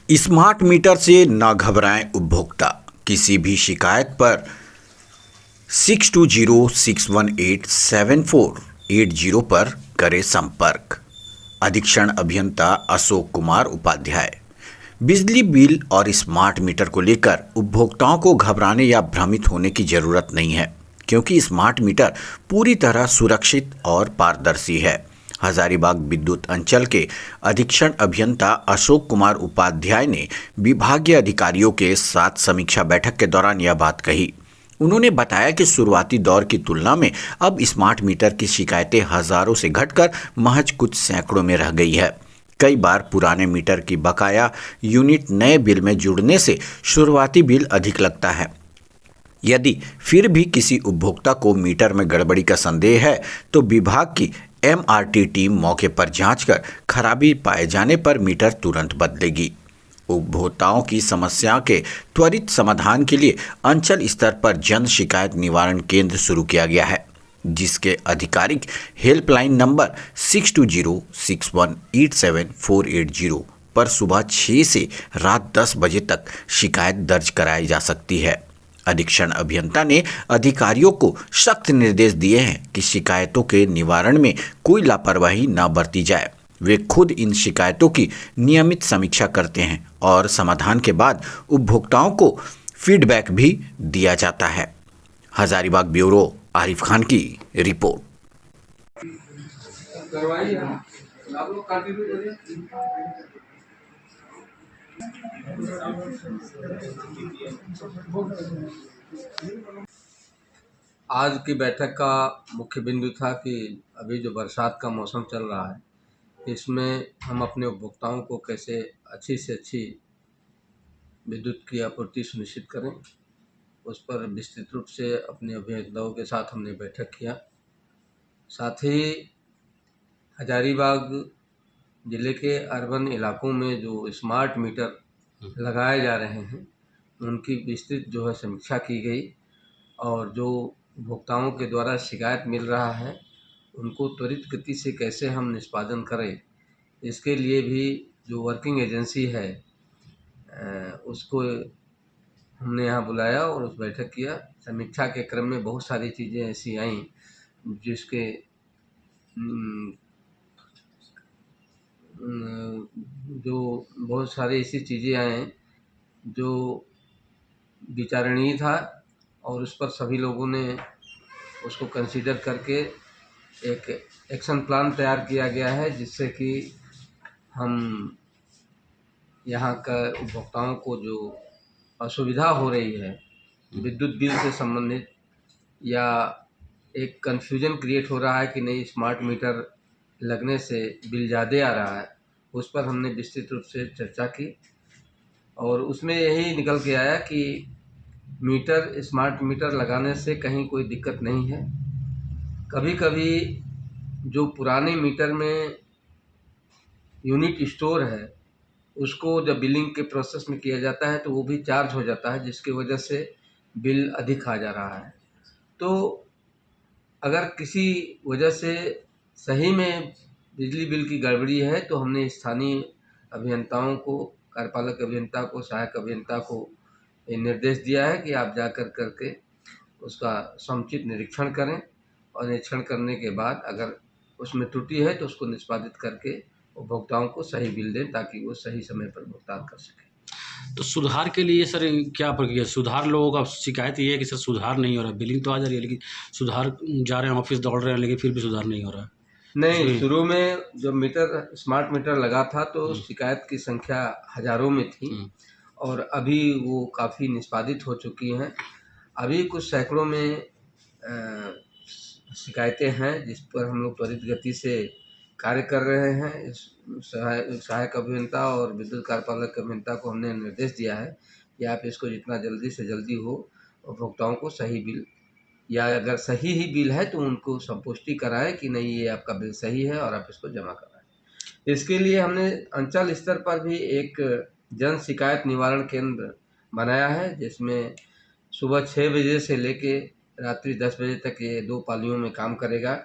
Smart meter से न घबराएं उपभोक्ता। किसी भी शिकायत पर 6206187480 पर करें संपर्क। अधीक्षण अभियंता अशोक कुमार उपाध्याय। बिजली बिल और स्मार्ट मीटर को लेकर उपभोक्ताओं को घबराने या भ्रमित होने की जरूरत नहीं है, क्योंकि स्मार्ट मीटर पूरी तरह सुरक्षित और पारदर्शी है। हजारीबाग विद्युत अंचल के अधीक्षण अभियंता अशोक कुमार उपाध्याय ने विभागीय अधिकारियों के साथ समीक्षा बैठक के दौरान यह बात कही। उन्होंने बताया कि शुरुआती दौर की तुलना में अब स्मार्ट मीटर की शिकायतें हजारों से घटकर महज कुछ सैकड़ों में रह गई है। कई बार पुराने मीटर की बकाया यूनिट नए बिल में जुड़ने से शुरुआती बिल अधिक लगता है। यदि फिर भी किसी उपभोक्ता को मीटर में गड़बड़ी का संदेह है तो विभाग की MRT टीम मौके पर जांच कर खराबी पाए जाने पर मीटर तुरंत बदलेगी। उपभोक्ताओं की समस्या के त्वरित समाधान के लिए अंचल स्तर पर जन शिकायत निवारण केंद्र शुरू किया गया है, जिसके आधिकारिक हेल्पलाइन नंबर 6206187480 पर सुबह 6 से रात 10 बजे तक शिकायत दर्ज कराई जा सकती है। अधीक्षण अभियंता ने अधिकारियों को सख्त निर्देश दिए हैं कि शिकायतों के निवारण में कोई लापरवाही न बरती जाए। वे खुद इन शिकायतों की नियमित समीक्षा करते हैं और समाधान के बाद उपभोक्ताओं को फीडबैक भी दिया जाता है। हजारीबाग ब्यूरो आरिफ खान की रिपोर्ट। आज की बैठक का मुख्य बिंदु था कि अभी जो बरसात का मौसम चल रहा है, इसमें हम अपने उपभोक्ताओं को कैसे अच्छी से अच्छी विद्युत की आपूर्ति सुनिश्चित करें। उस पर विस्तृत रूप से अपने अभियंताओं के साथ हमने बैठक किया। साथ ही हजारीबाग ज़िले के अर्बन इलाकों में जो स्मार्ट मीटर लगाए जा रहे हैं, उनकी विस्तृत जो है समीक्षा की गई और जो उपभोक्ताओं के द्वारा शिकायत मिल रहा है, उनको त्वरित गति से कैसे हम निष्पादन करें, इसके लिए भी जो वर्किंग एजेंसी है उसको हमने यहाँ बुलाया और उस बैठक किया। समीक्षा के क्रम में बहुत सारी चीज़ें ऐसी आईं जिसके जो बहुत सारी ऐसी चीज़ें आएँ जो विचारणीय था और उस पर सभी लोगों ने उसको कंसीडर करके एक एक्शन प्लान तैयार किया गया है, जिससे कि हम यहाँ का उपभोक्ताओं को जो असुविधा हो रही है विद्युत बिल से संबंधित, या एक कन्फ्यूजन क्रिएट हो रहा है कि नहीं स्मार्ट मीटर लगने से बिल ज़्यादा आ रहा है, उस पर हमने विस्तृत रूप से चर्चा की और उसमें यही निकल के आया कि स्मार्ट मीटर लगाने से कहीं कोई दिक्कत नहीं है। कभी कभी जो पुराने मीटर में यूनिट स्टोर है, उसको जब बिलिंग के प्रोसेस में किया जाता है तो वो भी चार्ज हो जाता है, जिसकी वजह से बिल अधिक आ जा रहा है। तो अगर किसी वजह से सही में बिजली बिल की गड़बड़ी है तो हमने स्थानीय अभियंताओं को, कार्यपालक अभियंता को, सहायक अभियंता को ये निर्देश दिया है कि आप जाकर करके उसका समुचित निरीक्षण करें और निरीक्षण करने के बाद अगर उसमें त्रुटि है तो उसको निष्पादित करके उपभोक्ताओं को सही बिल दें, ताकि वो सही समय पर भुगतान कर सकें। तो सुधार के लिए सर क्या प्रक्रिया? सुधार, लोगों का शिकायत ये है कि सर सुधार नहीं हो रहा है, बिलिंग तो आ जा रही है लेकिन सुधार जा रहे हैं, ऑफिस दौड़ रहे हैं, लेकिन फिर भी सुधार नहीं हो रहा है। नहीं, शुरू में जब स्मार्ट मीटर लगा था तो शिकायत की संख्या हजारों में थी और अभी वो काफ़ी निष्पादित हो चुकी हैं। अभी कुछ सैकड़ों में शिकायतें हैं जिस पर हम लोग त्वरित गति से कार्य कर रहे हैं। सहायक अभियंता और विद्युत कार्यपालक अभियंता को हमने निर्देश दिया है कि आप इसको जितना जल्दी से जल्दी हो उपभोक्ताओं को सही बिल, या अगर सही ही बिल है तो उनको संपुष्टि कराएं कि नहीं ये आपका बिल सही है और आप इसको जमा कराएं। इसके लिए हमने अंचल स्तर पर भी एक जन शिकायत निवारण केंद्र बनाया है, जिसमें सुबह 6 बजे से लेके रात्रि 10 बजे तक ये 2 पालियों में काम करेगा,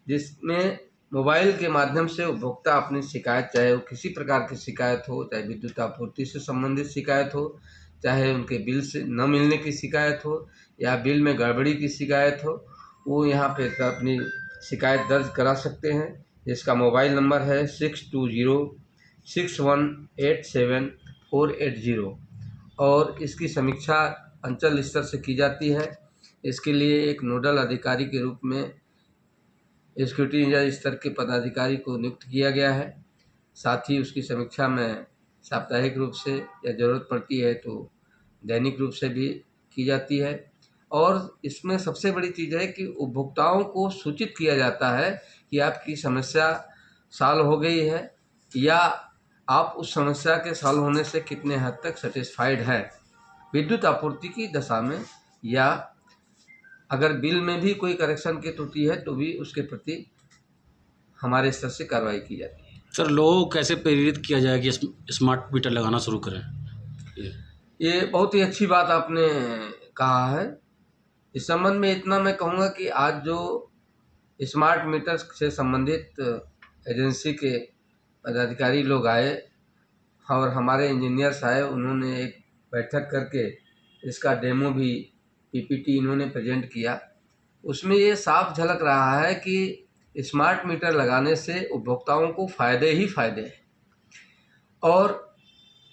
जिसमें मोबाइल के माध्यम से उपभोक्ता अपनी शिकायत, चाहे वो किसी प्रकार की शिकायत हो, चाहे विद्युत आपूर्ति से संबंधित शिकायत हो, चाहे उनके बिल से न मिलने की शिकायत हो या बिल में गड़बड़ी की शिकायत हो, वो यहाँ पे अपनी शिकायत दर्ज करा सकते हैं। जिसका मोबाइल नंबर है 6206187480 और इसकी समीक्षा अंचल स्तर से की जाती है। इसके लिए एक नोडल अधिकारी के रूप में एग्जीक्यूटिव इंजीनियर स्तर के पदाधिकारी को नियुक्त किया गया है। साथ ही उसकी समीक्षा में साप्ताहिक रूप से या ज़रूरत पड़ती है तो दैनिक रूप से भी की जाती है। और इसमें सबसे बड़ी चीज़ है कि उपभोक्ताओं को सूचित किया जाता है कि आपकी समस्या सॉल्व हो गई है या आप उस समस्या के सॉल्व होने से कितने हद तक सेटिस्फाइड है विद्युत आपूर्ति की दशा में, या अगर बिल में भी कोई करेक्शन की त्रुटि है तो भी उसके प्रति हमारे स्तर से कार्रवाई की जाती है। सर लोगों को कैसे प्रेरित किया जाए कि स्मार्ट मीटर लगाना शुरू करें? ये बहुत ही अच्छी बात आपने कहा है। इस संबंध में इतना मैं कहूँगा कि आज जो स्मार्ट मीटर से संबंधित एजेंसी के पदाधिकारी लोग आए और हमारे इंजीनियर्स आए, उन्होंने एक बैठक करके इसका डेमो भी पीपीटी इन्होंने प्रेजेंट किया। उसमें ये साफ झलक रहा है कि स्मार्ट मीटर लगाने से उपभोक्ताओं को फ़ायदे ही फ़ायदे हैं। और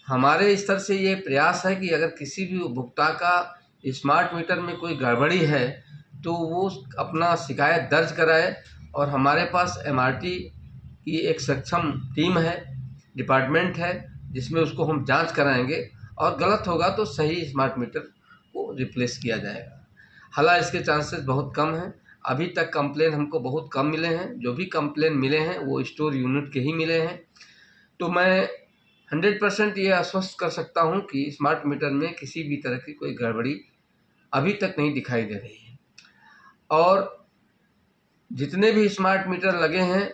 हमारे स्तर से ये प्रयास है कि अगर किसी भी उपभोक्ता का स्मार्ट मीटर में कोई गड़बड़ी है तो वो अपना शिकायत दर्ज कराए, और हमारे पास एमआरटी की एक सक्षम टीम है, डिपार्टमेंट है, जिसमें उसको हम जांच कराएंगे और गलत होगा तो सही स्मार्ट मीटर को रिप्लेस किया जाएगा। हालांकि इसके चांसेस बहुत कम हैं। अभी तक कंप्लेन हमको बहुत कम मिले हैं, जो भी कंप्लेन मिले हैं वो स्टोर यूनिट के ही मिले हैं। तो मैं 100% ये आश्वस्त कर सकता हूँ कि स्मार्ट मीटर में किसी भी तरह की कोई गड़बड़ी अभी तक नहीं दिखाई दे रही है। और जितने भी स्मार्ट मीटर लगे हैं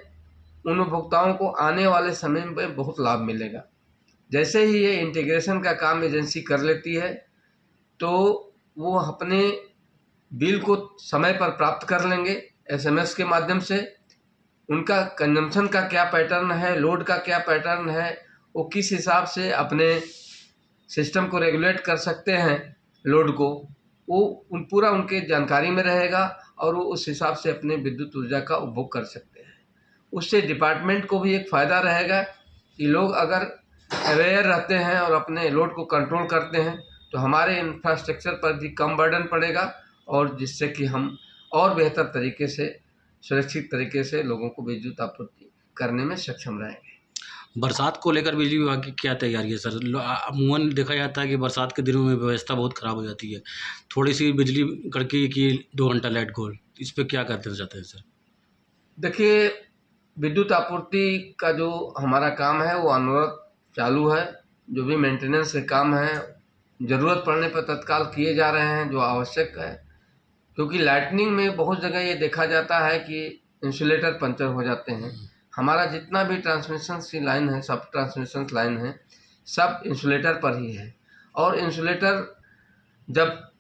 उन उपभोक्ताओं को आने वाले समय में बहुत लाभ मिलेगा। जैसे ही ये इंटीग्रेशन का काम एजेंसी कर लेती है तो वो अपने बिल को समय पर प्राप्त कर लेंगे एसएमएस के माध्यम से। उनका कंजम्पशन का क्या पैटर्न है, लोड का क्या पैटर्न है, वो किस हिसाब से अपने सिस्टम को रेगुलेट कर सकते हैं लोड को, वो पूरा उनके जानकारी में रहेगा और वो उस हिसाब से अपने विद्युत ऊर्जा का उपभोग कर सकते हैं। उससे डिपार्टमेंट को भी एक फ़ायदा रहेगा कि लोग अगर अवेयर रहते हैं और अपने लोड को कंट्रोल करते हैं तो हमारे इंफ्रास्ट्रक्चर पर भी कम बर्डन पड़ेगा, और जिससे कि हम और बेहतर तरीके से, सुरक्षित तरीके से लोगों को विद्युत आपूर्ति करने में सक्षम रहेंगे। बरसात को लेकर बिजली विभाग की क्या तैयारी है सर? अमूमन देखा जाता है कि बरसात के दिनों में व्यवस्था बहुत ख़राब हो जाती है, थोड़ी सी बिजली कड़की की 2 घंटा लाइट गोल, इस पर क्या करते चाहते हैं सर? देखिए, विद्युत आपूर्ति का जो हमारा काम है वो अनवरत चालू है। जो भी मेंटेनेंस के काम हैं ज़रूरत पड़ने पर तत्काल किए जा रहे हैं जो आवश्यक है, क्योंकि लाइटनिंग में बहुत जगह ये देखा जाता है कि इंसुलेटर पंचर हो जाते हैं। हमारा जितना भी ट्रांसमिशन की लाइन है, सब ट्रांसमिशन लाइन है, सब इंसुलेटर पर ही है। और इंसुलेटर जब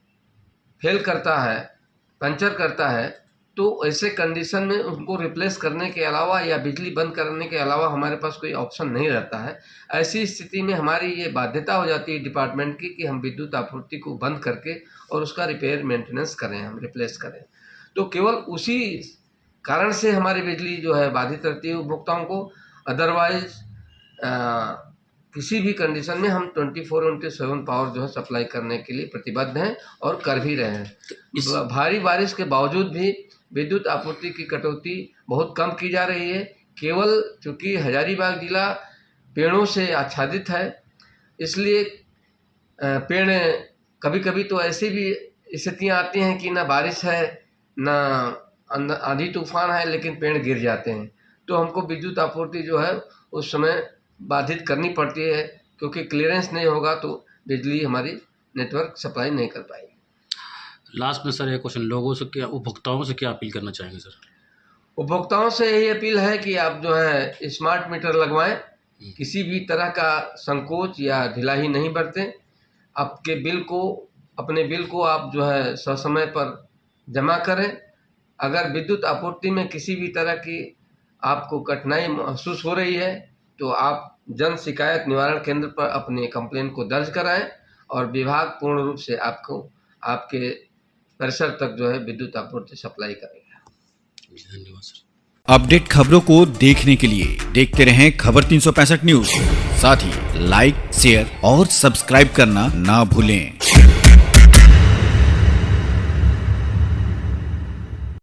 फेल करता है, पंचर करता है, तो ऐसे कंडीशन में उनको रिप्लेस करने के अलावा या बिजली बंद करने के अलावा हमारे पास कोई ऑप्शन नहीं रहता है। ऐसी स्थिति में हमारी ये बाध्यता हो जाती है डिपार्टमेंट की कि हम विद्युत आपूर्ति को बंद करके और उसका रिपेयर मेंटेनेंस करें, हम रिप्लेस करें। तो केवल उसी कारण से हमारी बिजली जो है बाधित रहती है उपभोक्ताओं को। अदरवाइज किसी भी कंडीशन में हम 24/7 पावर जो है सप्लाई करने के लिए प्रतिबद्ध हैं और कर भी रहे हैं। भारी बारिश के बावजूद भी विद्युत आपूर्ति की कटौती बहुत कम की जा रही है। केवल चूँकि हजारीबाग जिला पेड़ों से आच्छादित है, इसलिए पेड़ कभी-कभी तो ऐसी भी स्थितियाँ आती हैं कि ना बारिश है, ना आंधी तूफान है, लेकिन पेड़ गिर जाते हैं। तो हमको विद्युत आपूर्ति जो है उस समय बाधित करनी पड़ती है, क्योंकि क्लीयरेंस नहीं होगा तो बिजली हमारी नेटवर्क सप्लाई नहीं कर पाएगी। लास्ट में सर एक क्वेश्चन, लोगों से क्या, उपभोक्ताओं से क्या अपील करना चाहेंगे सर? उपभोक्ताओं से यही अपील है कि आप जो है स्मार्ट मीटर लगवाएं, किसी भी तरह का संकोच या ढिलाई नहीं बरतें। आपके अपने बिल को आप जो है ससमय पर जमा करें। अगर विद्युत आपूर्ति में किसी भी तरह की आपको कठिनाई महसूस हो रही है तो आप जन शिकायत निवारण केंद्र पर अपने कंप्लेन को दर्ज कराएं और विभाग पूर्ण रूप से आपको आपके परिसर तक जो है विद्युत आपूर्ति सप्लाई करेगा। धन्यवाद सर। अपडेट खबरों को देखने के लिए देखते रहें खबर 365 न्यूज। साथ ही लाइक, शेयर और सब्सक्राइब करना ना भूलें।